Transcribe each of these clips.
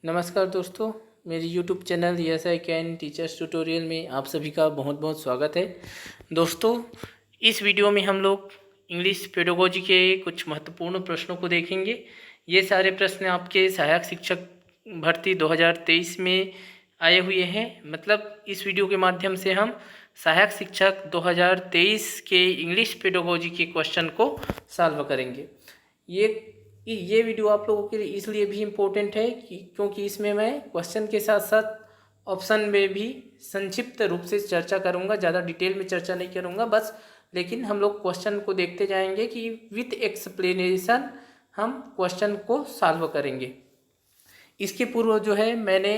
नमस्कार दोस्तों, मेरी YouTube channel yes I can teachers tutorial में आप सभी का बहुत बहुत स्वागत है। दोस्तों, इस वीडियो में हम लोग इंग्लिश पेडागोजी के कुछ महत्वपूर्ण प्रश्नों को देखेंगे। ये सारे प्रश्न आपके सहायक शिक्षक भर्ती 2023 में आए हुए हैं। मतलब इस वीडियो के माध्यम से हम सहायक शिक्षक 2023 के इंग्लिश पेडागोजी के क्वेश्चन को सॉल्व करेंगे। ये वीडियो आप लोगों के लिए इसलिए भी इम्पोर्टेंट है क्योंकि इसमें मैं क्वेश्चन के साथ साथ ऑप्शन में भी संक्षिप्त रूप से चर्चा करूंगा। ज़्यादा डिटेल में चर्चा नहीं करूंगा बस, लेकिन हम लोग क्वेश्चन को देखते जाएंगे कि विथ एक्सप्लेनेशन हम क्वेश्चन को सॉल्व करेंगे। इसके पूर्व जो है मैंने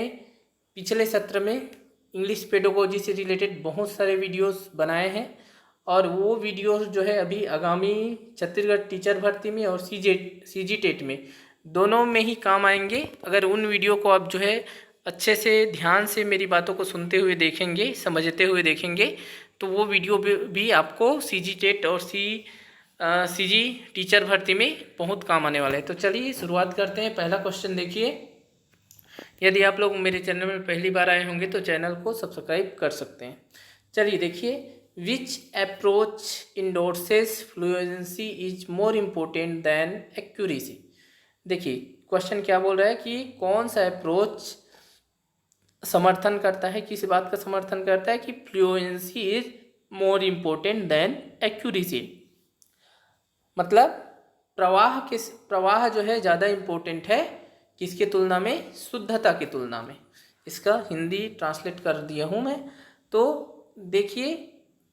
पिछले सत्र में इंग्लिश पेडागोजी से रिलेटेड बहुत सारे वीडियोस बनाए हैं और वो वीडियोस जो है अभी आगामी छत्तीसगढ़ टीचर भर्ती में और सीजी टेट में दोनों में ही काम आएंगे। अगर उन वीडियो को आप जो है अच्छे से ध्यान से मेरी बातों को सुनते हुए देखेंगे, समझते हुए देखेंगे, तो वो वीडियो भी आपको सीजी टेट और सीजी टीचर भर्ती में बहुत काम आने वाला है। तो चलिए शुरुआत करते हैं। पहला क्वेश्चन देखिए। यदि आप लोग मेरे चैनल में पहली बार आए होंगे तो चैनल को सब्सक्राइब कर सकते हैं। चलिए देखिए, which approach endorses fluency is more important than accuracy. देखिए क्वेश्चन क्या बोल रहा है कि कौन सा अप्रोच समर्थन करता है, किस बात का समर्थन करता है कि fluency is more important than accuracy. मतलब प्रवाह जो है ज़्यादा इम्पोर्टेंट है किसके तुलना में, शुद्धता की तुलना में। इसका हिंदी ट्रांसलेट कर दिया हूँ मैं। तो देखिए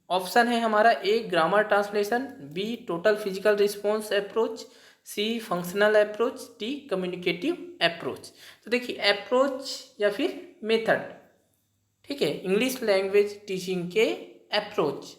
ऑप्शन है हमारा A grammar translation, B total physical response approach, C functional approach, D communicative approach. तो देखिए अप्रोच या फिर मेथड, ठीक है, इंग्लिश लैंग्वेज टीचिंग के अप्रोच,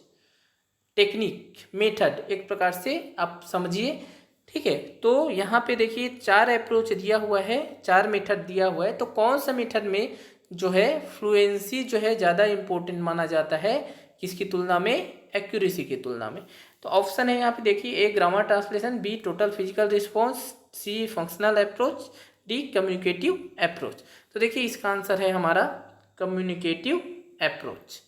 टेक्निक, मेथड एक प्रकार से आप समझिए, ठीक है। तो यहाँ पे देखिए 4 अप्रोच दिया हुआ है, 4 मेथड दिया हुआ है। तो कौन सा मेथड में जो है फ्लुएंसी जो है ज़्यादा इम्पोर्टेंट माना जाता है किसकी तुलना में, एक्यूरेसी की तुलना में। तो ऑप्शन है यहाँ पे देखिए A grammar translation, B total physical response, C functional approach, D communicative approach. तो देखिए इसका आंसर है हमारा कम्युनिकेटिव अप्रोच,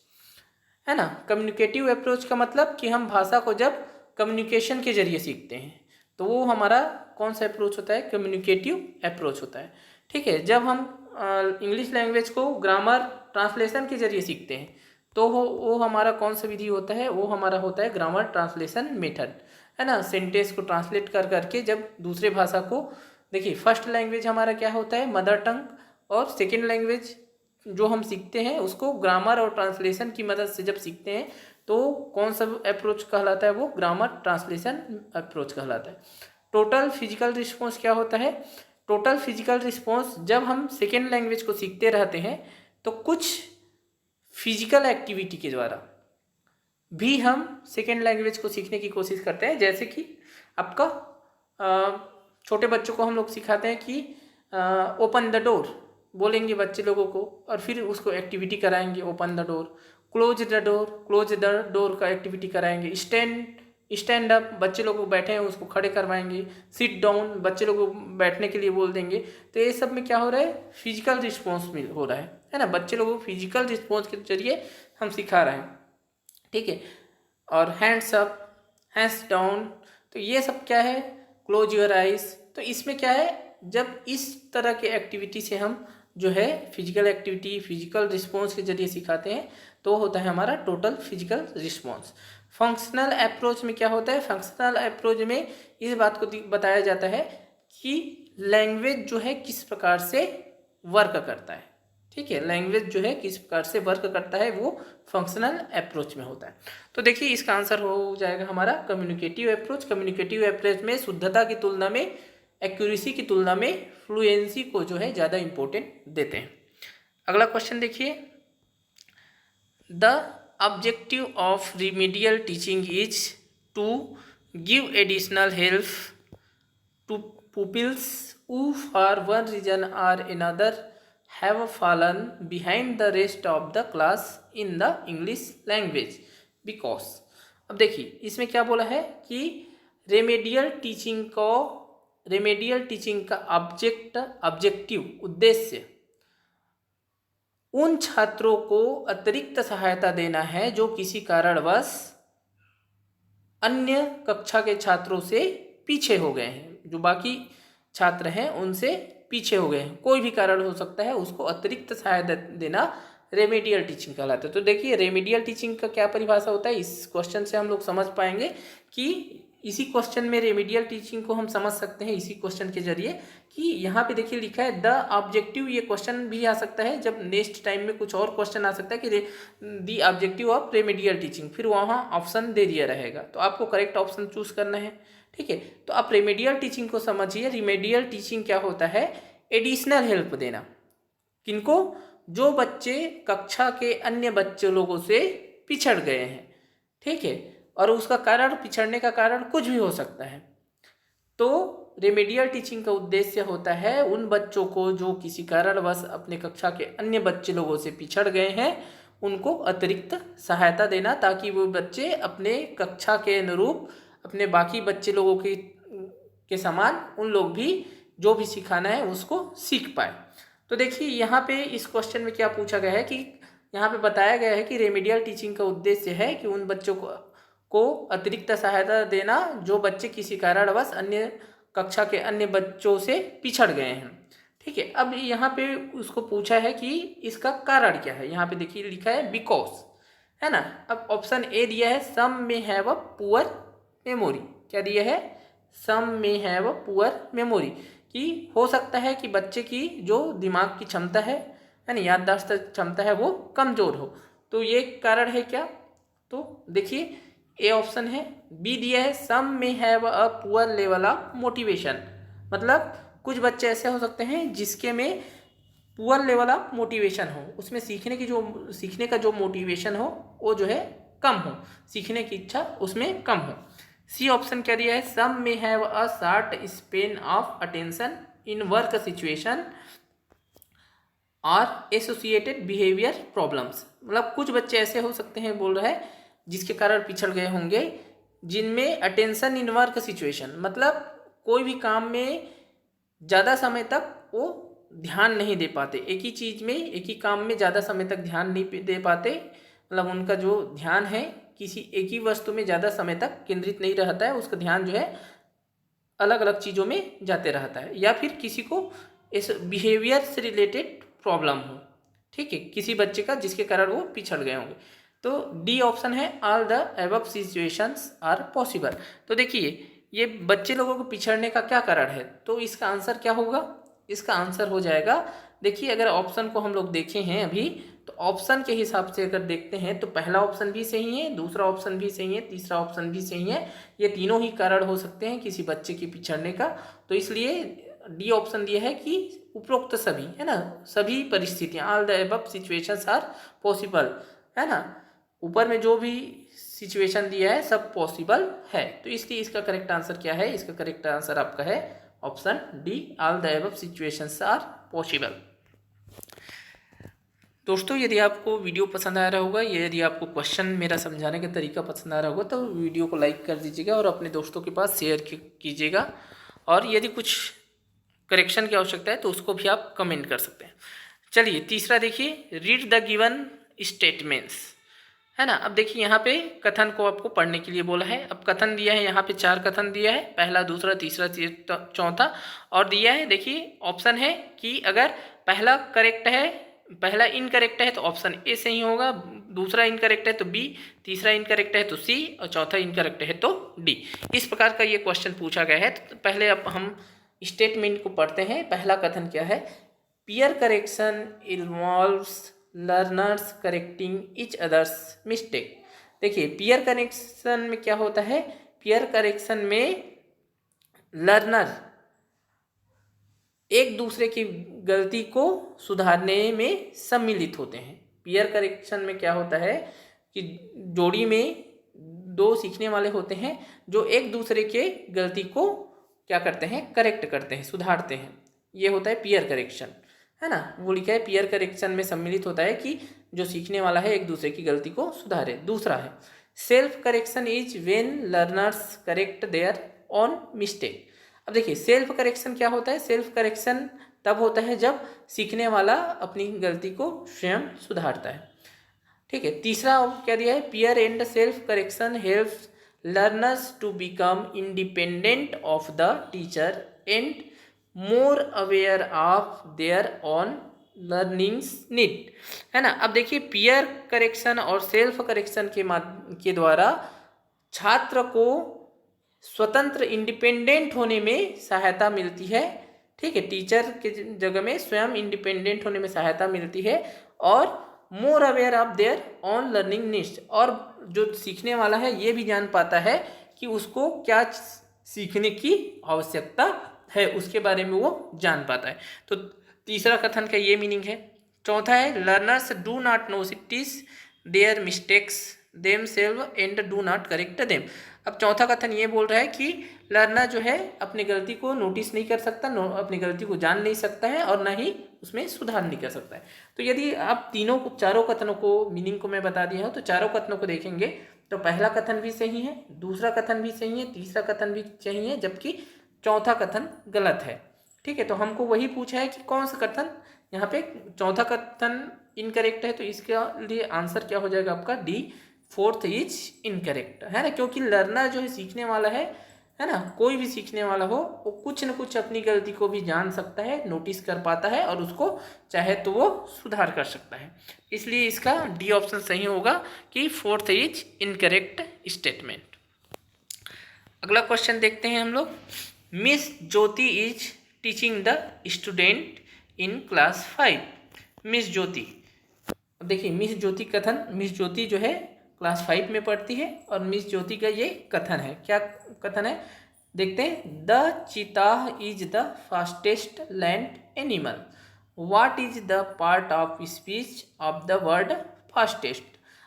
है ना। कम्युनिकेटिव अप्रोच का मतलब कि हम भाषा को जब कम्युनिकेशन के जरिए सीखते हैं तो वो हमारा कौन सा अप्रोच होता है, कम्युनिकेटिव अप्रोच होता है, ठीक है। जब हम इंग्लिश लैंग्वेज को ग्रामर ट्रांसलेशन के जरिए सीखते हैं तो वो हमारा कौन सा विधि होता है, वो हमारा होता है ग्रामर ट्रांसलेशन मेथड, है ना। सेंटेंस को ट्रांसलेट कर करके जब दूसरे भाषा को, देखिए फर्स्ट लैंग्वेज हमारा क्या होता है, मदर टंग, और सेकेंड लैंग्वेज जो हम सीखते हैं उसको ग्रामर और ट्रांसलेशन की मदद से जब सीखते हैं तो कौन सा अप्रोच कहलाता है, वो ग्रामर ट्रांसलेशन अप्रोच कहलाता है। टोटल फिजिकल रिस्पॉन्स क्या होता है, टोटल फिजिकल रिस्पॉन्स जब हम सेकेंड लैंग्वेज को सीखते रहते हैं तो कुछ फिजिकल एक्टिविटी के द्वारा भी हम सेकेंड लैंग्वेज को सीखने की कोशिश करते हैं। जैसे कि आपका छोटे बच्चों को हम लोग सिखाते हैं कि ओपन द डोर बोलेंगे बच्चे लोगों को और फिर उसको एक्टिविटी कराएंगे, open the door, close the door, close the door का एक्टिविटी कराएंगे, स्टैंड अप बच्चे लोग बैठे हैं उसको खड़े करवाएंगे, सिट डाउन बच्चे लोग को बैठने के लिए बोल देंगे। तो ये सब में क्या हो रहा है, फिजिकल रिस्पॉन्स हो रहा है ना। बच्चे लोगों को फिजिकल रिस्पॉन्स के जरिए हम सिखा रहे हैं, ठीक है। और हैंड्स अप, हैंड्स डाउन, तो ये सब क्या है, क्लोज योर आइज। तो इसमें क्या है, जब इस तरह के एक्टिविटी से हम जो है फिजिकल एक्टिविटी, फिजिकल रिस्पॉन्स के जरिए सिखाते हैं तो होता है हमारा total physical response. Functional approach में क्या होता है, फंक्शनल अप्रोच में इस बात को बताया जाता है कि लैंग्वेज जो है किस प्रकार से वर्क करता है, ठीक है। लैंग्वेज जो है किस प्रकार से वर्क करता है वो फंक्शनल अप्रोच में होता है। तो देखिए इसका आंसर हो जाएगा हमारा कम्युनिकेटिव अप्रोच। कम्युनिकेटिव अप्रोच में शुद्धता की तुलना में, एक्यूरेसी की तुलना में फ्लुएंसी को जो है ज़्यादा इम्पोर्टेंट देते हैं। अगला क्वेश्चन देखिए, the objective of remedial teaching is to give additional help to pupils who for one reason or another have fallen behind the rest of the class in the English language because। अब देखिए इसमें क्या बोला है कि remedial teaching को remedial teaching का objective उद्देश्य उन छात्रों को अतिरिक्त सहायता देना है जो किसी कारणवश अन्य कक्षा के छात्रों से पीछे हो गए हैं, जो बाकी छात्र हैं उनसे पीछे हो गए हैं, कोई भी कारण हो सकता है, उसको अतिरिक्त सहायता देना रेमेडियल टीचिंग कहलाता है। तो देखिए रेमेडियल टीचिंग का क्या परिभाषा होता है, इस क्वेश्चन से हम लोग समझ पाएंगे कि इसी क्वेश्चन में रेमेडियल टीचिंग को हम समझ सकते हैं इसी क्वेश्चन के जरिए कि यहाँ पे देखिए लिखा है द ऑब्जेक्टिव। ये क्वेश्चन भी आ सकता है जब नेक्स्ट टाइम में कुछ और क्वेश्चन आ सकता है कि the objective of remedial teaching, फिर वहाँ ऑप्शन दे दिया रहेगा तो आपको करेक्ट ऑप्शन चूज करना है। ठीक है, तो आप रेमेडियल टीचिंग को समझिए। रेमेडियल टीचिंग क्या होता है, एडिशनल हेल्प देना, किनको, जो बच्चे कक्षा के अन्य बच्चे लोगों से पिछड़ गए हैं। ठीक है, और उसका कारण, पिछड़ने का कारण कुछ भी हो सकता है। तो रेमेडियल टीचिंग का उद्देश्य होता है उन बच्चों को जो किसी कारणवश अपने कक्षा के अन्य बच्चे लोगों से पिछड़ गए हैं उनको अतिरिक्त सहायता देना, ताकि वो बच्चे अपने कक्षा के अनुरूप अपने बाकी बच्चे लोगों के समान उन लोग भी जो भी सिखाना है उसको सीख पाए। तो देखिए यहाँ पे इस क्वेश्चन में क्या पूछा गया है कि यहाँ पे बताया गया है कि रेमेडियल टीचिंग का उद्देश्य है कि उन बच्चों को अतिरिक्त सहायता देना जो बच्चे किसी कारणवश अन्य कक्षा के अन्य बच्चों से पिछड़ गए हैं। ठीक है, अब यहाँ पे उसको पूछा है कि इसका कारण क्या है। यहाँ पे देखिए लिखा है बिकॉज, है ना। अब ऑप्शन ए दिया है सम में हैव अ पुअर मेमोरी। क्या दिया है, सम में हैव अ पुअर मेमोरी, कि हो सकता है कि बच्चे की जो दिमाग की क्षमता है ना, याददाश्त क्षमता है वो कमज़ोर हो। तो ये कारण है क्या, तो देखिए ए ऑप्शन है। बी दिया है सम में have a poor level of motivation, मतलब कुछ बच्चे ऐसे हो सकते हैं जिसके में पुअर लेवल ऑफ मोटिवेशन हो, उसमें सीखने का जो मोटिवेशन हो वो जो है कम हो, सीखने की इच्छा उसमें कम हो। सी ऑप्शन क्या दिया है, सम में have a short span of attention in work situation और एसोसिएटेड बिहेवियर प्रॉब्लम्स, मतलब कुछ बच्चे ऐसे हो सकते हैं, बोल रहा है, जिसके कारण पिछड़ गए होंगे जिनमें अटेंशन इन वर्क सिचुएशन, मतलब कोई भी काम में ज़्यादा समय तक वो ध्यान नहीं दे पाते, एक ही चीज़ में, एक ही काम में ज़्यादा समय तक ध्यान नहीं दे पाते, मतलब उनका जो ध्यान है किसी एक ही वस्तु में ज़्यादा समय तक केंद्रित नहीं रहता है, उसका ध्यान जो है अलग अलग चीज़ों में जाते रहता है, या फिर किसी को इस बिहेवियर से रिलेटेड प्रॉब्लम हो। ठीक है, किसी बच्चे का जिसके कारण वो पिछड़ गए होंगे। तो डी ऑप्शन है all the above situations are possible. तो देखिए ये बच्चे लोगों को पिछड़ने का क्या कारण है, तो इसका आंसर क्या होगा, इसका आंसर हो जाएगा, देखिए अगर ऑप्शन को हम लोग देखे हैं अभी, तो ऑप्शन के हिसाब से अगर देखते हैं तो पहला ऑप्शन भी सही है, दूसरा ऑप्शन भी सही है, तीसरा ऑप्शन भी सही है, ये तीनों ही कारण हो सकते हैं किसी बच्चे के पिछड़ने का। तो इसलिए डी ऑप्शन दिया है कि उपरोक्त सभी, है ना, सभी परिस्थितियां, all the above situations are possible, है ना, ऊपर में जो भी सिचुएशन दिया है सब पॉसिबल है। तो इसलिए इसका करेक्ट आंसर क्या है, इसका करेक्ट आंसर आपका है option D, all the above situations are possible. दोस्तों यदि आपको वीडियो पसंद आ रहा होगा, यदि आपको क्वेश्चन मेरा समझाने का तरीका पसंद आ रहा होगा, तो वीडियो को लाइक कर दीजिएगा और अपने दोस्तों के पास शेयर कीजिएगा, और यदि कुछ करेक्शन की आवश्यकता है तो उसको भी आप कमेंट कर सकते हैं। चलिए तीसरा देखिए, रीड द गिवन स्टेटमेंट्स, है ना। अब देखिए यहाँ पे कथन को आपको पढ़ने के लिए बोला है। अब कथन दिया है, यहाँ पे 4 कथन दिया है, पहला, दूसरा, तीसरा, चौथा, और दिया है देखिए ऑप्शन है कि अगर पहला करेक्ट है, पहला इनकरेक्ट है तो ऑप्शन ए सही होगा, दूसरा इनकरेक्ट है तो बी, तीसरा इनकरेक्ट है तो सी, और चौथा इनकरेक्ट है तो डी। इस प्रकार का ये क्वेश्चन पूछा गया है। तो पहले अब हम स्टेटमेंट को पढ़ते हैं। पहला कथन क्या है, peer correction involves learners correcting each others mistake. देखिए पीयर करेक्शन में क्या होता है, पीयर करेक्शन में लर्नर एक दूसरे की गलती को सुधारने में सम्मिलित होते हैं। पीयर करेक्शन में क्या होता है कि जोड़ी में 2 सीखने वाले होते हैं जो एक दूसरे के गलती को क्या करते हैं, करेक्ट करते हैं, सुधारते हैं, ये होता है पीयर करेक्शन, है ना। वो लिखा है पीयर करेक्शन में सम्मिलित होता है कि जो सीखने वाला है एक दूसरे की गलती को सुधारे। दूसरा है self correction is when learners correct their own mistake. अब देखिए सेल्फ करेक्शन क्या होता है, सेल्फ करेक्शन तब होता है जब सीखने वाला अपनी गलती को स्वयं सुधारता है। ठीक है, तीसरा क्या दिया है, peer and self correction helps learners to become independent of the teacher and more aware of their own learnings need, है ना। अब देखिए पीयर करेक्शन और सेल्फ करेक्शन के द्वारा छात्र को स्वतंत्र इंडिपेंडेंट होने में सहायता मिलती है। ठीक है, टीचर के जगह में स्वयं इंडिपेंडेंट होने में सहायता मिलती है और मोर aware of their on learning needs, और जो सीखने वाला है ये भी जान पाता है कि उसको क्या सीखने की आवश्यकता है, उसके बारे में वो जान पाता है। तो तीसरा कथन का ये मीनिंग है। चौथा है learners do not know it is their mistakes themselves and do not correct them. अब चौथा कथन ये बोल रहा है कि लर्नर जो है अपनी गलती को नोटिस नहीं कर सकता, अपनी गलती को जान नहीं सकता है और ना ही उसमें सुधार नहीं कर सकता है। तो यदि आप चारों कथनों को मीनिंग को मैं बता दिया हूँ, तो चारों कथनों को देखेंगे तो पहला कथन भी सही है, दूसरा कथन भी सही है, तीसरा कथन भी सही है, जबकि चौथा कथन गलत है। ठीक है, तो हमको वही पूछा है कि कौन सा कथन यहाँ पे चौथा कथन इनकरेक्ट है, तो इसके लिए आंसर क्या हो जाएगा आपका डी, फोर्थ इज इनकरेक्ट, है ना। क्योंकि लर्नर जो है सीखने वाला है ना, कोई भी सीखने वाला हो वो कुछ न कुछ अपनी गलती को भी जान सकता है, नोटिस कर पाता है और उसको चाहे तो वो सुधार कर सकता है। इसलिए इसका डी ऑप्शन सही होगा कि फोर्थ इज इनकरेक्ट स्टेटमेंट। अगला क्वेश्चन देखते हैं हम लोग। Miss Jyoti is teaching the student in class 5। Miss Jyoti, देखिए मिस ज्योति कथन, मिस ज्योति जो है क्लास 5 में पढ़ती है और मिस ज्योति का ये कथन है। क्या कथन है देखते हैं। द चीता is the fastest land animal. What is the part of speech of the word fastest.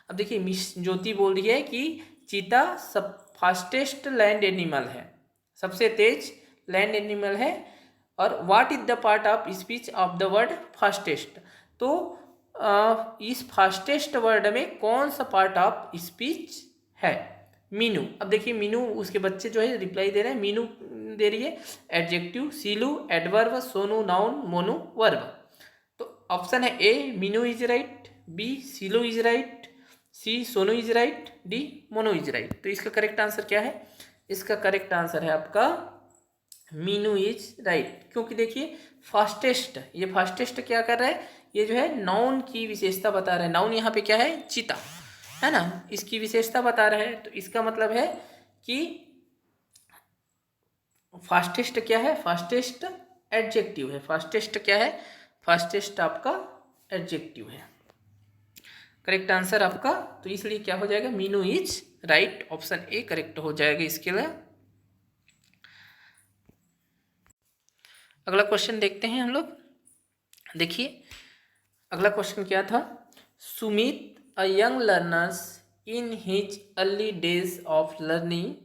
अब देखिए मिस ज्योति बोल रही है कि चीता सब फास्टेस्ट लैंड एनिमल है, सबसे तेज लैंड एनिमल है, और what is the part of speech of the word fastest. तो इस फास्टेस्ट वर्ड में कौन सा पार्ट ऑफ स्पीच है। मीनू, अब देखिए मीनू उसके बच्चे जो है रिप्लाई दे रहे हैं, मीनू दे रही है adjective, Seelu adverb, Sonu noun, Monu verb. तो ऑप्शन है A Meenu is right, B Seelu is right, C Sonu is right, D Monu is right. तो इसका करेक्ट आंसर क्या है, इसका करेक्ट आंसर है आपका मीनू इज राइट। क्योंकि देखिए फास्टेस्ट, ये फास्टेस्ट क्या कर रहा है, ये जो है नाउन की विशेषता बता रहा है। नाउन यहाँ पे क्या है, चीता, है ना, इसकी विशेषता बता रहा है। तो इसका मतलब है कि फास्टेस्ट क्या है, फास्टेस्ट एडजेक्टिव है। फास्टेस्ट क्या है, फास्टेस्ट आपका एडजेक्टिव है। करेक्ट आंसर आपका, तो इसलिए क्या हो जाएगा, Meenu is right, option A correct हो जाएगा इसके लिए। अगला क्वेश्चन देखते हैं हम लोग। देखिए अगला क्वेश्चन क्या था। Sumit a young learners in his early days of learning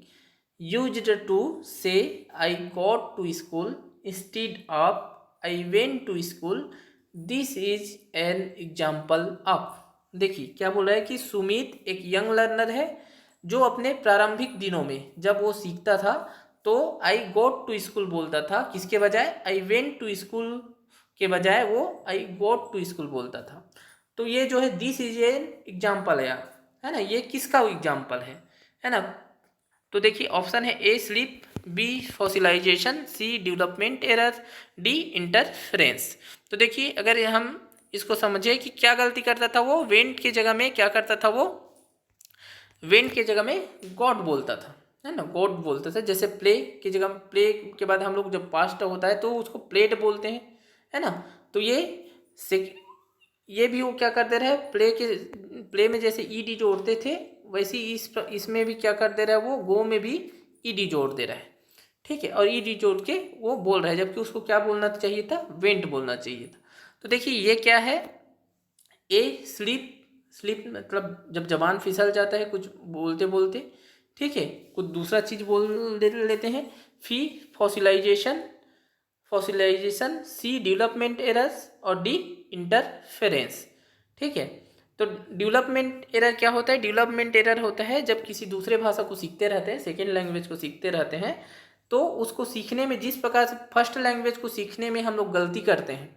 used to say I got to school instead of I went to school, this is an example of. देखिए क्या बोल रहा है कि सुमित एक यंग लर्नर है जो अपने प्रारंभिक दिनों में जब वो सीखता था तो आई गोट टू स्कूल बोलता था, किसके बजाय, आई वेंट टू स्कूल के बजाय वो आई गोट टू स्कूल बोलता था। तो ये जो है दिस इज एन एग्जाम्पल है ना, ये किसका एग्जाम्पल है ना। तो देखिए ऑप्शन है ए स्लीप, बी फॉसिलाइजेशन, सी डेवलपमेंट एरर, डी इंटरफेरेंस। तो देखिए अगर हम इसको समझे कि क्या गलती करता था वो, वेंट की जगह में क्या करता था वो, वेंट की जगह में गॉड बोलता था, है ना, गॉड बोलता था। जैसे प्ले की जगह, प्ले के बाद हम लोग जब पास्ट होता है तो उसको प्लेड बोलते हैं, है ना। तो ये भी वो क्या करते रहे, प्ले में जैसे ईडी जोड़ते थे वैसे इसमें भी क्या कर दे रहा है, वो गो में भी ईडी जोड़ दे रहा है। ठीक है, और ईडी जोड़ के वो बोल रहा है, जबकि उसको क्या बोलना चाहिए था, वेंट बोलना चाहिए था। तो देखिए ये क्या है, ए स्लीप, स्लीप मतलब जब जबान फिसल जाता है कुछ बोलते बोलते, ठीक है, कुछ दूसरा चीज़ बोल लेते हैं। फी फॉसिलाइजेशन, सी डेवलपमेंट एरर्स और डी इंटरफेरेंस। ठीक है, तो डेवलपमेंट एरर क्या होता है, डेवलपमेंट एरर होता है जब किसी दूसरे भाषा को सीखते रहते हैं, सेकेंड लैंग्वेज को सीखते रहते हैं, तो उसको सीखने में जिस प्रकार से फर्स्ट लैंग्वेज को सीखने में हम लोग गलती करते हैं,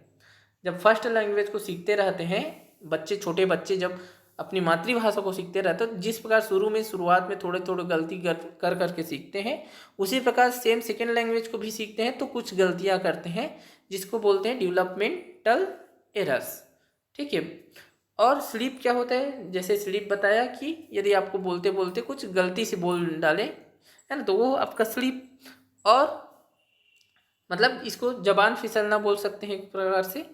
जब फर्स्ट लैंग्वेज को सीखते रहते हैं बच्चे, छोटे बच्चे जब अपनी मातृभाषा को सीखते रहते हैं, तो जिस प्रकार शुरुआत में थोड़े थोड़े गलती कर करके सीखते हैं, उसी प्रकार सेम सेकेंड लैंग्वेज को भी सीखते हैं तो कुछ गलतियां करते हैं, जिसको बोलते हैं डेवलपमेंटल एरर्स। ठीक है। और स्लिप क्या होता है, जैसे स्लिप बताया कि यदि आपको बोलते बोलते कुछ गलती से बोल डाले, है ना, तो वो आपका स्लिप, और मतलब इसको जबान फिसलना बोल सकते हैं एक प्रकार से।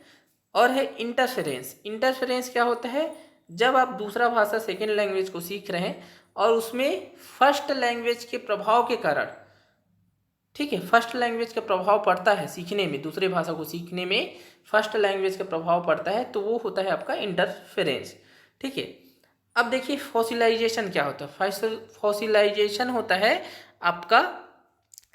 और है इंटरफेरेंस। इंटरफेरेंस क्या होता है, जब आप दूसरा भाषा सेकेंड लैंग्वेज को सीख रहे हैं और उसमें फर्स्ट लैंग्वेज के प्रभाव के कारण, ठीक है, फर्स्ट लैंग्वेज का प्रभाव पड़ता है सीखने में, दूसरे भाषा को सीखने में फर्स्ट लैंग्वेज का प्रभाव पड़ता है, तो वो होता है आपका इंटरफेरेंस। ठीक है। अब देखिए फॉसिलाइजेशन क्या होता है। फॉसिलाइजेशन होता है आपका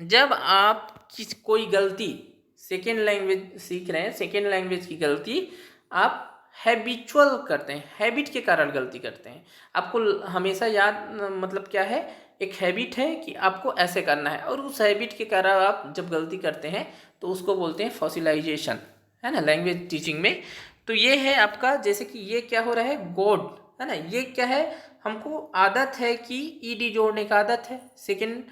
जब आप कोई गलती सेकेंड लैंग्वेज सीख रहे हैं, सेकेंड लैंग्वेज की गलती आप हैबिचुअल करते हैं, हैबिट के कारण गलती करते हैं। आपको हमेशा याद, मतलब क्या है, एक हैबिट है कि आपको ऐसे करना है, और उस हैबिट के कारण आप जब गलती करते हैं तो उसको बोलते हैं फॉसिलाइजेशन, है ना, लैंग्वेज टीचिंग में। तो ये है आपका, जैसे कि ये क्या हो रहा है, गॉड, है ना, ये क्या है, हमको आदत है कि ईडी जोड़ने का आदत है, सेकेंड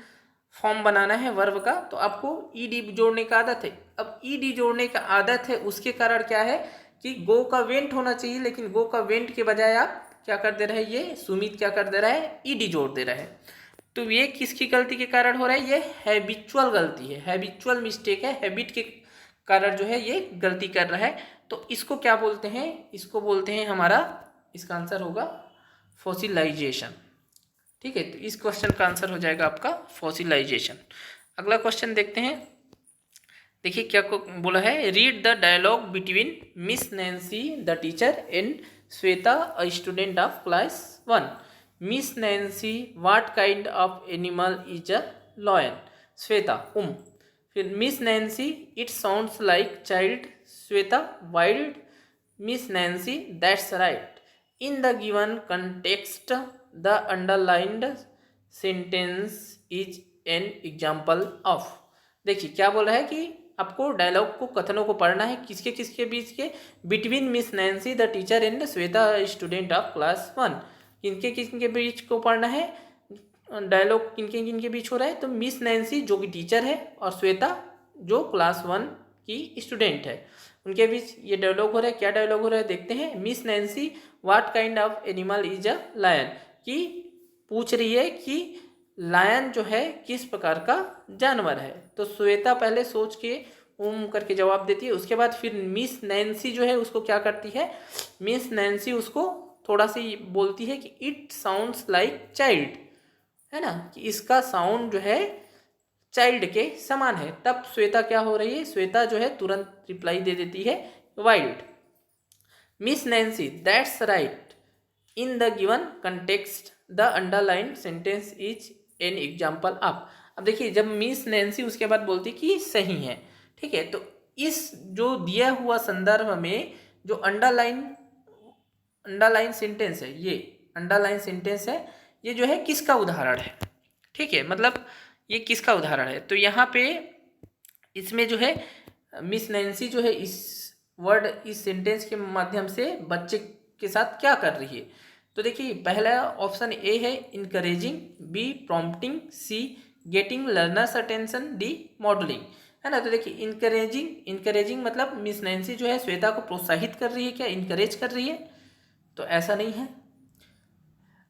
फॉर्म बनाना है वर्ब का, तो आपको ईडी जोड़ने का आदत है। अब ईडी जोड़ने का आदत है, उसके कारण क्या है कि गो का वेंट होना चाहिए, लेकिन गो का वेंट के बजाय आप क्या कर दे रहे हैं, ये सुमित क्या कर दे रहा है, ईडी जोड़ दे रहा है। तो ये किसकी गलती के कारण हो रहा है, ये हैबिचुअल गलती है, हैबिचुअल मिस्टेक है, हैबिट के कारण जो है ये गलती कर रहा है। तो इसको क्या बोलते हैं, इसको बोलते हैं हमारा, इसका आंसर होगा फॉसिलाइजेशन। ठीक है। तो इस क्वेश्चन का आंसर हो जाएगा आपका फॉसिलाइजेशन। अगला क्वेश्चन देखते हैं। देखिए क्या बोला है, read the dialogue between miss Nancy the teacher and Shweta a student of class 1। Miss Nancy what kind of animal is a lion. Shweta फिर miss Nancy it sounds like child. Shweta wild. Miss Nancy that's right. In the given context the underlined sentence is an example of. देखिए क्या बोल रहा है कि आपको dialogue को, कथनों को पढ़ना है, किसके किसके बीच के, between miss Nancy the teacher and Shweta student of class 1। किनके किनके बीच को पढ़ना है, डायलॉग किनके किनके बीच हो रहा है, तो मिस नैन्सी जो कि टीचर है और श्वेता जो क्लास 1 की स्टूडेंट है, उनके बीच ये डायलॉग हो रहा है। क्या डायलॉग हो रहा है देखते हैं। Miss Nancy what kind of animal is a lion, कि पूछ रही है कि लायन जो है किस प्रकार का जानवर है। तो श्वेता पहले सोच के करके जवाब देती है, उसके बाद फिर मिस नैन्सी जो है उसको क्या करती है, मिस नैन्सी उसको थोड़ा सी बोलती है कि इट साउंड्स लाइक चाइल्ड, है ना, कि इसका साउंड जो है चाइल्ड के समान है। तब श्वेता क्या हो रही है, श्वेता जो है तुरंत रिप्लाई दे देती है wild. Miss Nancy that's right. In the given context the underline sentence is an example of. अब देखिए जब मिस नैन्सी उसके बाद बोलती कि सही है, ठीक है, तो इस जो दिया हुआ संदर्भ में जो अंडरलाइन सेंटेंस है, ये अंडरलाइन सेंटेंस है, ये जो है किसका उदाहरण है, ठीक है, मतलब ये किसका उदाहरण है। तो यहाँ पे इसमें जो है मिस नैन्सी जो है इस वर्ड, इस सेंटेंस के माध्यम से बच्चे के साथ क्या कर रही है। तो देखिए पहला ऑप्शन ए है encouraging, B prompting, C getting learners attention, D modelling, है ना। तो देखिए इनकरेजिंग मतलब मिस नैन्सी जो है श्वेता को प्रोत्साहित कर रही है, क्या इनकरेज कर रही है, तो ऐसा नहीं है।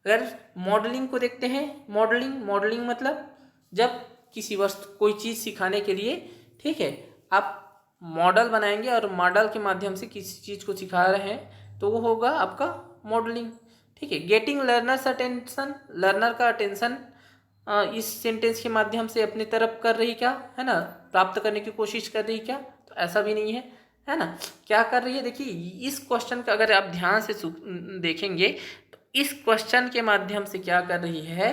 अगर मॉडलिंग को देखते हैं, मॉडलिंग मतलब जब किसी वस्तु, कोई चीज़ सिखाने के लिए, ठीक है, आप मॉडल बनाएंगे और मॉडल के माध्यम से किसी चीज़ को सिखा रहे हैं, तो वो होगा आपका मॉडलिंग, ठीक है। गेटिंग लर्नर्स अटेंशन, लर्नर का अटेंशन इस सेंटेंस के माध्यम से अपनी तरफ कर रही, क्या है ना, प्राप्त करने की कोशिश कर रही, क्या, तो ऐसा भी नहीं है ना। क्या कर रही है, देखिए इस क्वेश्चन का अगर आप ध्यान से देखेंगे तो इस क्वेश्चन के माध्यम से क्या कर रही है,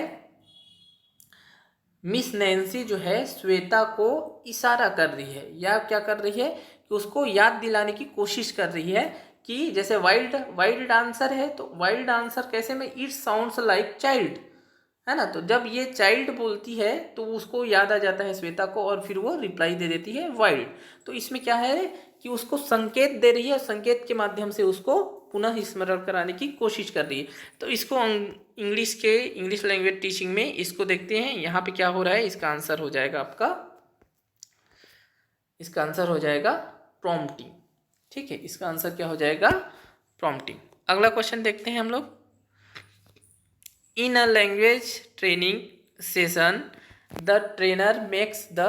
मिस नैन्सी जो है श्वेता को इशारा कर रही है, या क्या कर रही है कि उसको याद दिलाने की कोशिश कर रही है कि जैसे वाइल्ड आंसर है, तो वाइल्ड आंसर कैसे में, इट साउंड्स लाइक चाइल्ड, है ना। तो जब ये चाइल्ड बोलती है तो उसको याद आ जाता है श्वेता को, और फिर वो रिप्लाई दे देती है वाइल्ड। तो इसमें क्या है कि उसको संकेत दे रही है, संकेत के माध्यम से उसको पुनः स्मरण कराने की कोशिश कर रही है। तो इसको इंग्लिश लैंग्वेज टीचिंग में इसको देखते हैं। यहाँ पे क्या हो रहा है, इसका आंसर हो जाएगा प्रॉम्प्टिंग। ठीक है, इसका आंसर क्या हो जाएगा, प्रॉम्प्टिंग। अगला क्वेश्चन देखते हैं हम लोग। In a language training session the trainer makes the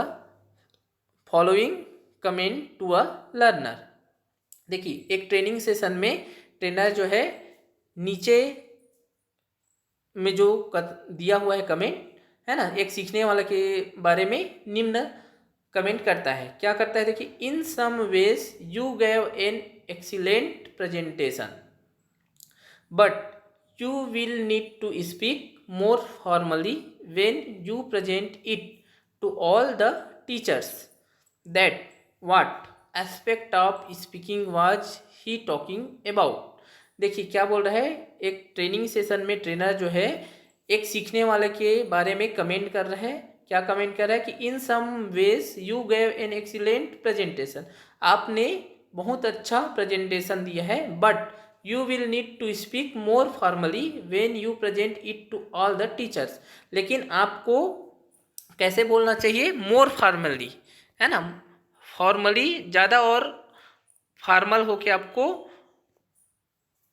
following comment to a learner. देखिए, एक ट्रेनिंग सेशन में ट्रेनर जो है नीचे में जो दिया हुआ है कमेंट, है ना, एक सीखने वाला के बारे में निम्न कमेंट करता है। क्या करता है, देखिए, in some ways you gave an excellent presentation but you will need to speak more formally when you present it to all the teachers. That what aspect of speaking was he talking about? देखिए क्या बोल रहा है, एक training session में trainer जो है एक सीखने वाले के बारे में कमेंट कर रहा है। क्या कमेंट कर रहा है कि in some ways you gave an excellent presentation, आपने बहुत अच्छा प्रेजेंटेशन दिया है, but you will need to speak more formally when you present it to all the teachers. लेकिन आपको कैसे बोलना चाहिए, मोर फॉर्मली, है ना, फॉर्मली ज़्यादा और फॉर्मल होके आपको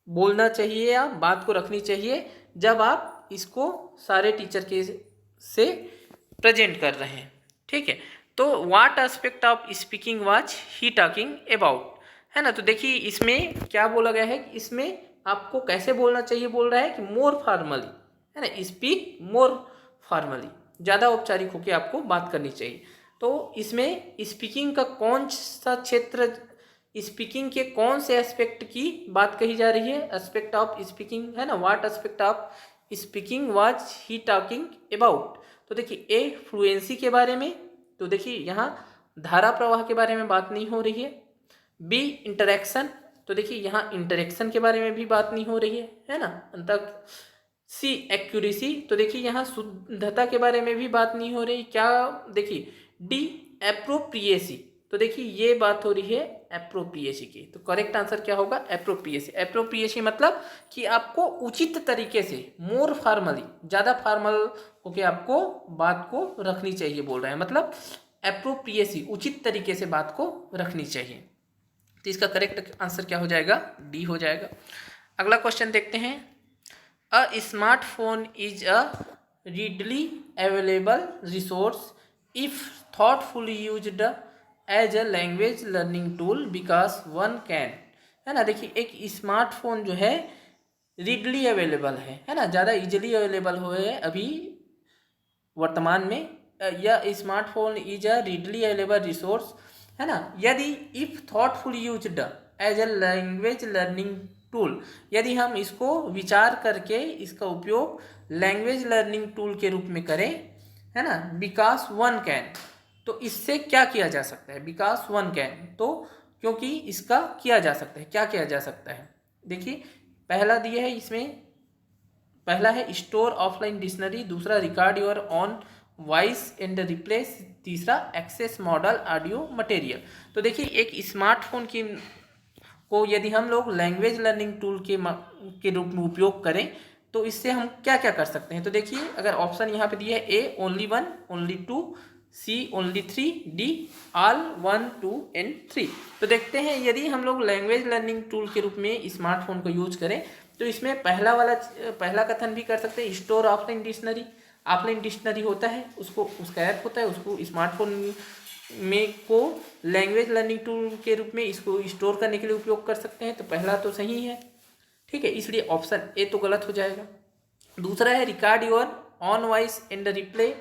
बोलना चाहिए या बात को रखनी चाहिए जब आप इसको सारे टीचर के से प्रेजेंट कर रहे हैं। ठीक है, तो what aspect of speaking was he talking about, है ना। तो देखिए इसमें क्या बोला गया है कि इसमें आपको कैसे बोलना चाहिए, बोल रहा है कि मोर फॉर्मली, है ना, स्पीक मोर फॉर्मली, ज़्यादा औपचारिक होकर आपको बात करनी चाहिए। तो इसमें स्पीकिंग का कौन सा क्षेत्र, स्पीकिंग के कौन से एस्पेक्ट की बात कही जा रही है, एस्पेक्ट ऑफ स्पीकिंग, है ना, what aspect of speaking was he talking about. तो देखिए ए फ्लुएंसी के बारे में, तो देखिए यहाँ धारा प्रवाह के बारे में बात नहीं हो रही है। बी इंटरेक्शन, तो देखिए यहाँ इंटरेक्शन के बारे में भी बात नहीं हो रही है ना, अंततः। सी एक्यूरेसी, तो देखिए यहाँ शुद्धता के बारे में भी बात नहीं हो रही। क्या, देखिए डी एप्रोप्रिएसी, तो देखिए ये बात हो रही है एप्रोप्रिएसी की। तो करेक्ट आंसर क्या होगा, एप्रोप्रिएसी। एप्रोप्रिएसी मतलब कि आपको उचित तरीके से, मोर फॉर्मली, ज़्यादा फॉर्मल होके आपको बात को रखनी चाहिए बोल रहे हैं, मतलब एप्रोप्रिएसी, उचित तरीके से बात को रखनी चाहिए। तो इसका करेक्ट आंसर क्या हो जाएगा, डी हो जाएगा। अगला क्वेश्चन देखते हैं। A smartphone is a readily available resource if thoughtfully used as a language learning tool because one can, है ना। देखिए एक स्मार्टफोन जो है रीडली अवेलेबल है ना, ज़्यादा इजीली अवेलेबल हुए है अभी वर्तमान में। यह smartphone is a readily available resource, है ना, यदि if thoughtful used as a language learning tool, यदि हम इसको विचार करके इसका उपयोग लैंग्वेज लर्निंग टूल के रूप में करें, है ना, बिकॉज वन कैन, तो इससे क्या किया जा सकता है, बिकॉज वन कैन, तो क्योंकि इसका किया जा सकता है, क्या किया जा सकता है। देखिए पहला दिया है इसमें, पहला है स्टोर ऑफलाइन डिक्शनरी, दूसरा record your on voice and replace, तीसरा एक्सेस मॉडल ऑडियो मटेरियल। तो देखिए एक स्मार्टफोन की को यदि हम लोग लैंग्वेज लर्निंग टूल के रूप में उपयोग करें तो इससे हम क्या क्या कर सकते हैं। तो देखिए अगर ऑप्शन यहाँ पे दिया है, A only 1, only 2, C only 3, D all 1, 2 and 3। तो देखते हैं यदि हम लोग लैंग्वेज लर्निंग टूल के रूप में स्मार्टफोन को यूज करें तो इसमें पहला कथन भी कर सकते हैं, store offline dictionary. Offline dictionary होता है, उसका ऐप होता है, उसको स्मार्टफोन में को लैंग्वेज लर्निंग टूल के रूप में इसको स्टोर करने के लिए उपयोग कर सकते हैं। तो पहला तो सही है, ठीक है, इसलिए ऑप्शन ए तो गलत हो जाएगा। दूसरा है record your on voice and replay,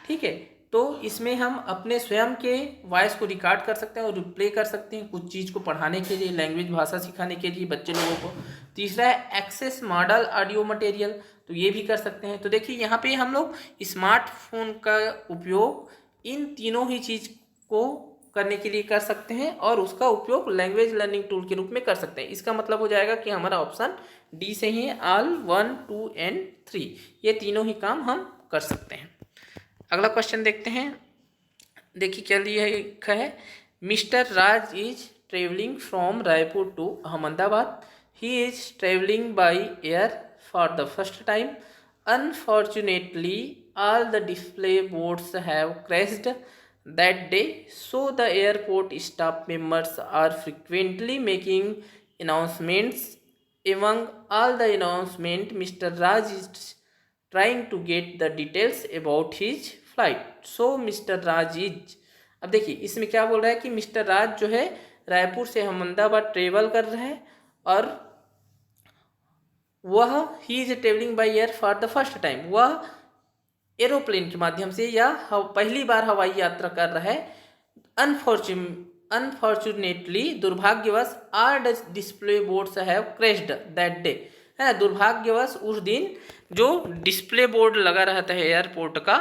ठीक है, तो इसमें हम अपने स्वयं के वॉइस को रिकॉर्ड कर सकते हैं और रिप्ले कर सकते हैं कुछ चीज़ को पढ़ाने के लिए, लैंग्वेज भाषा सिखाने के लिए बच्चे लोगों को। तीसरा है एक्सेस मॉडल ऑडियो मटेरियल, तो ये भी कर सकते हैं। तो देखिए यहाँ पे हम लोग स्मार्टफोन का उपयोग इन तीनों ही चीज़ को करने के लिए कर सकते हैं और उसका उपयोग लैंग्वेज लर्निंग टूल के रूप में कर सकते हैं। इसका मतलब हो जाएगा कि हमारा ऑप्शन डी सही है, ऑल 1, 2 एंड 3 ये तीनों ही काम हम कर सकते हैं। अगला क्वेश्चन देखते हैं। देखिए क्या लिखा है, mister Raj is travelling from Raipur to Ahmedabad, he is travelling by air for the first time, unfortunately all the display boards have crashed that day, so the airport staff members are frequently making announcements. Among all the announcement, Mr. Raj is trying to get the details about his flight. So Mr. Raj is, अब देखिए इसमें क्या बोल रहा है कि mister राज जो है रायपुर से अहमदाबाद ट्रेवल कर रहे हैं और वह ही is travelling by air for the first time, वह एरोप्लेन के माध्यम से या पहली बार हवाई यात्रा कर रहा है। अनफॉर्चुनेटली दुर्भाग्यवश our display boards have crashed that day, है ना, दुर्भाग्यवश उस दिन जो डिस्प्ले बोर्ड लगा रहता है एयरपोर्ट का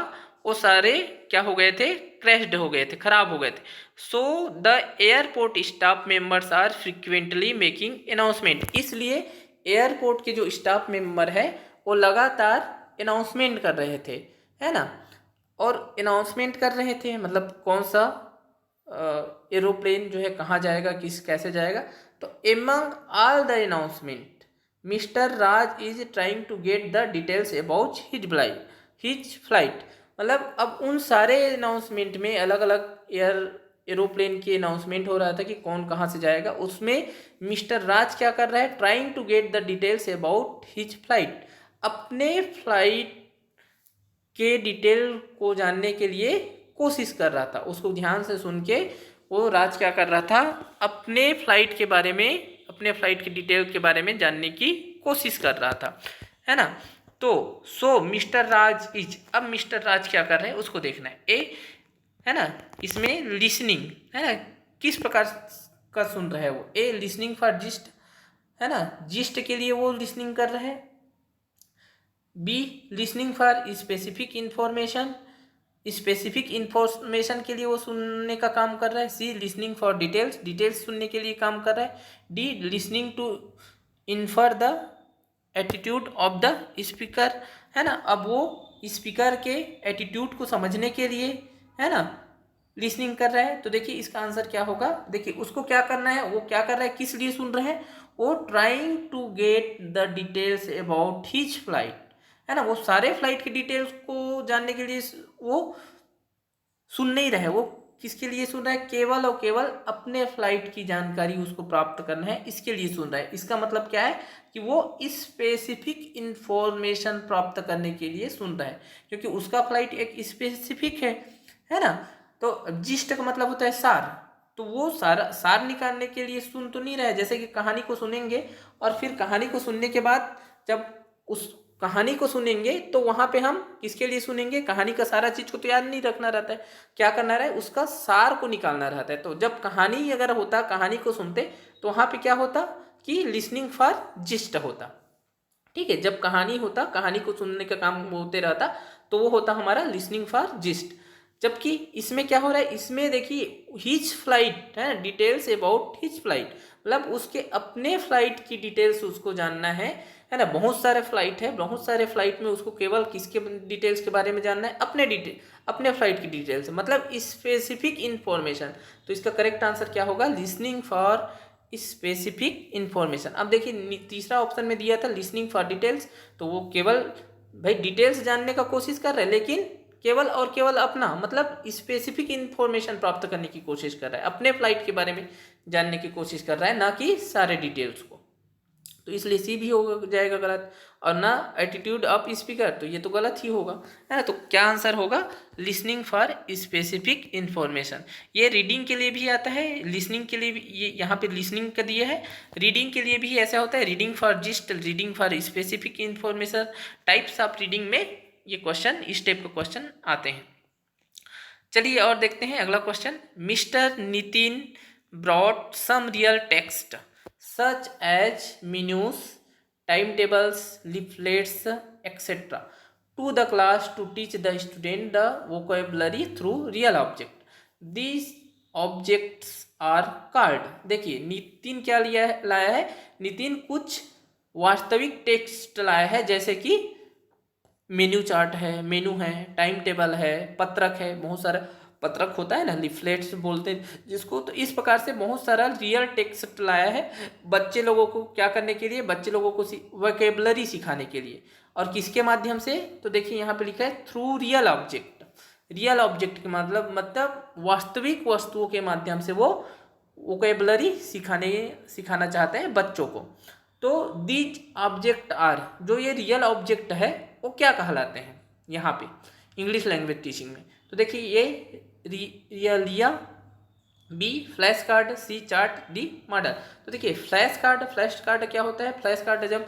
वो सारे क्या हो गए थे, क्रैश्ड हो गए थे, खराब हो गए थे। So the airport staff members are frequently making announcement, इसलिए एयरपोर्ट के जो स्टाफ मेंबर है वो लगातार अनाउंसमेंट कर रहे थे, है ना, और अनाउंसमेंट कर रहे थे मतलब कौन सा एरोप्लेन जो है कहाँ जाएगा, किस कैसे जाएगा। तो among all the announcement mister Raj is trying to get the details about his flight, मतलब अब उन सारे अनाउंसमेंट में अलग अलग एरोप्लेन की अनाउंसमेंट हो रहा था कि कौन कहाँ से जाएगा, उसमें मिस्टर राज क्या कर रहा है, trying to get the details about his flight, अपने फ्लाइट के डिटेल को जानने के लिए कोशिश कर रहा था। उसको ध्यान से सुन के वो राज क्या कर रहा था, अपने फ्लाइट के बारे में, अपने फ्लाइट के डिटेल के बारे में जानने की कोशिश कर रहा था, है ना। तो सो मिस्टर राज इज, अब मिस्टर राज क्या कर रहे हैं उसको देखना है। ए, है ना, इसमें लिसनिंग, है ना, किस प्रकार का सुन रहा है वो, ए लिसनिंग फॉर जिस्ट, है ना, जिस्ट के लिए वो लिसनिंग कर रहे हैं। B listening for specific information, specific information के लिए वो सुनने का काम कर रहा है। C listening for details, details सुनने के लिए काम कर रहा है। D listening to infer the attitude of the speaker, है ना, अब वो स्पीकर के एटीट्यूड को समझने के लिए, है ना, लिसनिंग कर रहा है। तो देखिए इसका आंसर क्या होगा, देखिए उसको क्या करना है, वो क्या कर रहा है, किस लिए सुन रहे हैं, वो trying to get the details about his flight, है ना, वो सारे फ्लाइट की डिटेल्स को जानने के लिए वो सुन नहीं रहे। वो किसके लिए सुन रहा है, केवल और केवल अपने फ्लाइट की जानकारी उसको प्राप्त करना है, इसके लिए सुन रहा है। इसका मतलब क्या है कि वो स्पेसिफिक इंफॉर्मेशन प्राप्त करने के लिए सुन रहा है, क्योंकि उसका फ्लाइट एक स्पेसिफिक है ना। तो जिस्ट का मतलब होता है सार, तो वो सार निकालने के लिए सुन तो नहीं रहा है। जैसे कि कहानी को सुनेंगे और फिर कहानी को सुनने के बाद जब उस कहानी को सुनेंगे तो वहाँ पे हम किसके लिए सुनेंगे, कहानी का सारा चीज़ को तो याद नहीं रखना रहता है, क्या करना रहा है, उसका सार को निकालना रहता है। तो जब कहानी अगर होता, कहानी को सुनते तो वहाँ पे क्या होता कि लिसनिंग फॉर जिस्ट होता, ठीक है। जब कहानी होता, कहानी को सुनने का काम होते रहता तो वो होता हमारा लिसनिंग फॉर जिस्ट। जबकि इसमें क्या हो रहा है, इसमें देखिए हिज फ्लाइट है, डिटेल्स अबाउट हिज फ्लाइट, मतलब उसके अपने फ्लाइट की डिटेल्स उसको जानना है ना। बहुत सारे फ्लाइट है, बहुत सारे फ्लाइट में उसको केवल किसके डिटेल्स के बारे में जानना है, अपने फ्लाइट की डिटेल्स, मतलब स्पेसिफिक इंफॉर्मेशन। तो इसका करेक्ट आंसर क्या होगा, लिसनिंग फॉर स्पेसिफिक इंफॉर्मेशन। अब देखिए तीसरा ऑप्शन में दिया था लिसनिंग फॉर डिटेल्स, तो वो केवल भाई डिटेल्स जानने का कोशिश कर रहे हैं, लेकिन केवल और केवल अपना मतलब स्पेसिफिक इंफॉर्मेशन प्राप्त करने की कोशिश कर रहा है, अपने फ्लाइट के बारे में जानने की कोशिश कर रहा है, ना कि सारे डिटेल्स को। तो इसलिए सी भी हो जाएगा गलत, और ना एटीट्यूड ऑफ स्पीकर, तो ये तो गलत ही होगा, है ना। तो क्या आंसर होगा, लिसनिंग फॉर स्पेसिफिक इंफॉर्मेशन। ये रीडिंग के लिए भी आता है, लिसनिंग के लिए भी, ये यहाँ पे लिसनिंग का दिया है, रीडिंग के लिए भी ऐसा होता है, reading for gist, reading for specific information, types of reading में ये क्वेश्चन, इस टाइप के क्वेश्चन आते हैं। चलिए और देखते हैं अगला question. Mister Nitin brought some real text such as menus, timetables, leaflets, etc. to the class to teach the student the vocabulary through real object. These objects are card. देखिए नितिन क्या लाया है, नितिन कुछ वास्तविक टेक्स्ट लाया है, जैसे कि मेन्यू चार्ट है, मेनू है, टाइम टेबल है, पत्रक है, बहुत सारा पत्रक होता है ना, लिफलेट्स बोलते हैं जिसको। तो इस प्रकार से बहुत सारा रियल टेक्स्ट लाया है बच्चे लोगों को क्या करने के लिए, बच्चे लोगों को वोकेबलरी सिखाने के लिए। और किसके माध्यम से, तो देखिए यहाँ पे लिखा है through real object. Real object के मतलब वास्तविक वस्तुओं के माध्यम से वो वोकेबलरी सिखाना चाहते हैं बच्चों को। तो दीज ऑब्जेक्ट आर, जो ये रियल ऑब्जेक्ट है वो क्या कहलाते हैं यहाँ पे इंग्लिश लैंग्वेज टीचिंग में। तो देखिए ये रियलिया, बी फ्लैश कार्ड, सी चार्ट, डी मॉडल। तो देखिए फ्लैश कार्ड क्या होता है, फ्लैश कार्ड जब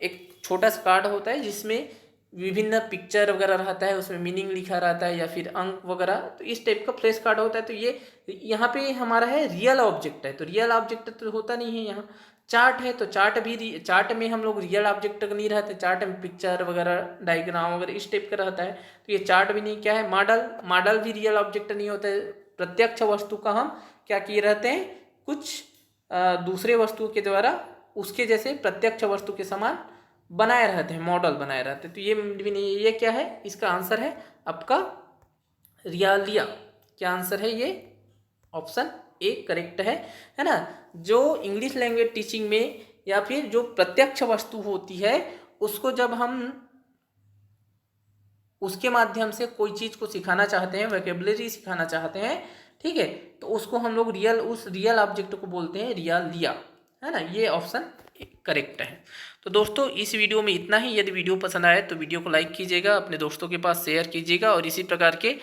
एक छोटा सा कार्ड होता है जिसमें विभिन्न पिक्चर वगैरह रहता है, उसमें मीनिंग लिखा रहता है या फिर अंक वगैरह, तो इस टाइप का फ्लैश कार्ड होता है। तो ये यहाँ पे हमारा है रियल ऑब्जेक्ट है, तो रियल ऑब्जेक्ट तो होता नहीं है यहाँ। चार्ट है तो चार्ट में हम लोग रियल ऑब्जेक्ट नहीं रहते, चार्ट में पिक्चर वगैरह डायग्राम वगैरह इस टाइप का रहता है, तो ये चार्ट भी नहीं। क्या है मॉडल भी रियल ऑब्जेक्ट नहीं होता है। प्रत्यक्ष वस्तु का हम क्या किए रहते हैं, कुछ दूसरे वस्तु के द्वारा उसके जैसे प्रत्यक्ष वस्तु के समान बनाए रहते हैं, मॉडल बनाए रहते हैं। तो ये भी नहीं, ये क्या है, इसका आंसर है आपका रियलिया। क्या आंसर है, ये ऑप्शन ए करेक्ट है ना। जो इंग्लिश लैंग्वेज टीचिंग में या फिर जो प्रत्यक्ष वस्तु होती है उसको जब हम उसके माध्यम से कोई चीज़ को सिखाना चाहते हैं, वोकैबुलरी सिखाना चाहते हैं, ठीक है, तो उसको हम लोग उस रियल ऑब्जेक्ट को बोलते हैं रियलिया, है ना। ये ऑप्शन करेक्ट है। तो दोस्तों इस वीडियो में इतना ही। यदि वीडियो पसंद आए तो वीडियो को लाइक कीजिएगा, अपने दोस्तों के पास शेयर कीजिएगा, और इसी प्रकार के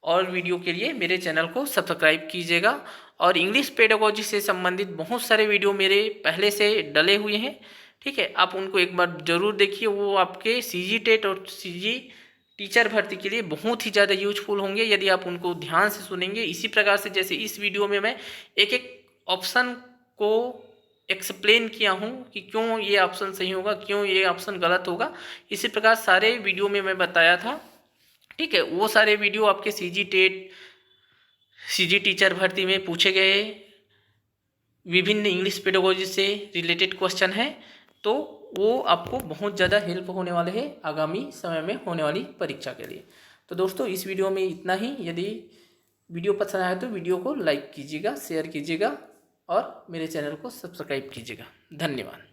और वीडियो के लिए मेरे चैनल को सब्सक्राइब कीजिएगा। और इंग्लिश पेडागोजी से संबंधित बहुत सारे वीडियो मेरे पहले से डले हुए हैं, ठीक है, आप उनको एक बार ज़रूर देखिए। वो आपके सीजी टेट और सीजी टीचर भर्ती के लिए बहुत ही ज़्यादा यूजफुल होंगे यदि आप उनको ध्यान से सुनेंगे। इसी प्रकार से जैसे इस वीडियो में मैं एक एक ऑप्शन को एक्सप्लेन किया हूँ कि क्यों ये ऑप्शन सही होगा, क्यों ये ऑप्शन गलत होगा, इसी प्रकार सारे वीडियो में मैं बताया था, ठीक है। वो सारे वीडियो आपके सीजी टेट सीजी टीचर भर्ती में पूछे गए विभिन्न इंग्लिश पेडागोजी से रिलेटेड क्वेश्चन हैं, तो वो आपको बहुत ज़्यादा हेल्प होने वाले हैं आगामी समय में होने वाली परीक्षा के लिए। तो दोस्तों इस वीडियो में इतना ही। यदि वीडियो पसंद आया तो वीडियो को लाइक कीजिएगा, शेयर कीजिएगा और मेरे चैनल को सब्सक्राइब कीजिएगा। धन्यवाद।